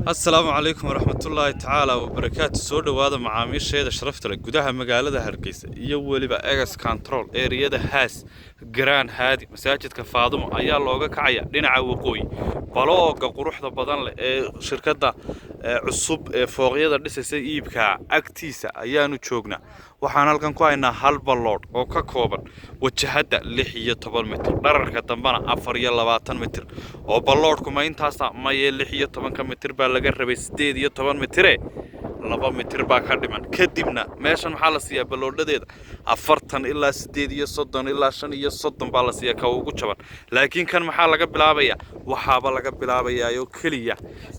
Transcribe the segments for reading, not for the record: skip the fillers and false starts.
السلام عليكم ورحمة الله تعالى وبركاته. سو دhowaada macaamiisheeda sharafta leh gudaha magaalada Hargeysa iyo waliba Egas Control area-da Haas Grand Hadi masaajidka Faadumo ayaa looga kacaya dhinaca waqooyi balooga quruxda badan leh ee shirkadda cusub ee fooqyada dhisaysa iibka agtiisa ayaanu joognaa. waxaan halkan ku haynaa hal ballood oo ka kooban wajahada 16 mitir dhererka dambana 24 mitir oo balloodku ma intaas ma 16 mitir baa laga rabay 18 mitir 2 mitir baa ka dhiman kadibna meeshan waxa la siiyaa balloodhadeeda 40 ilaa 38 ilaa 35 baa la siiyaa ka ugu jaban laakiin kan maxaa laga bilaabayaa waxaaba laga bilaabayaa oo kaliya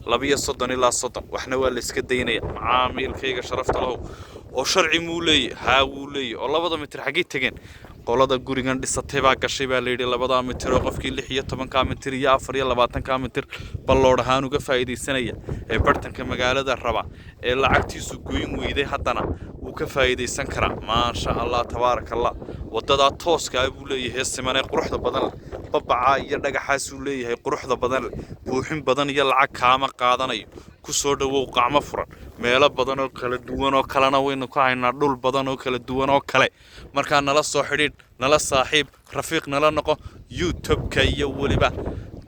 32 ilaa 30 waxna waa la iska daynaya macaamilkayga sharafta leh oo sharci muu leeyahay wuu leeyahay oo 2 mitir xagee tageen qolada gurigan dhisatay baa gashay baa leeyahay 2 mitir oo qofkii 16 mitir iyo 24 mitir ballood ahaan uga faa'iideysanaya ee bartanka magaalada raba ee lacagtiisu goyn weyday haddana uu ka faa'iideysan karaa ma sha Allah tabarakallah wadada tooska ah buu leeyahay simanay quruxda badan babaca iyo dhagaxaas uu leeyahay quruxda badan buuxin badan iyo lacag kaama qaadanayo ku soo dhawow qacmo furan meelo badan oo kala duwan oo kalena waynu ku haynaa dhul badan oo kala duwan oo kale marka nala soo xidhiid nala saaxiib rafiiq nala noqo YouTube-ka iyo waliba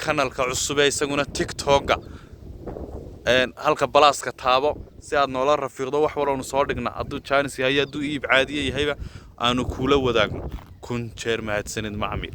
kanalka cusub ee isaguna TikTok-ga halka balaaska taabo si aad noola rafiiqdo wax walba soo dhigna aduu chance yahay aduu iib caadiye yahayba aanu kula wadaagno kun jeer mahadsanid macmiil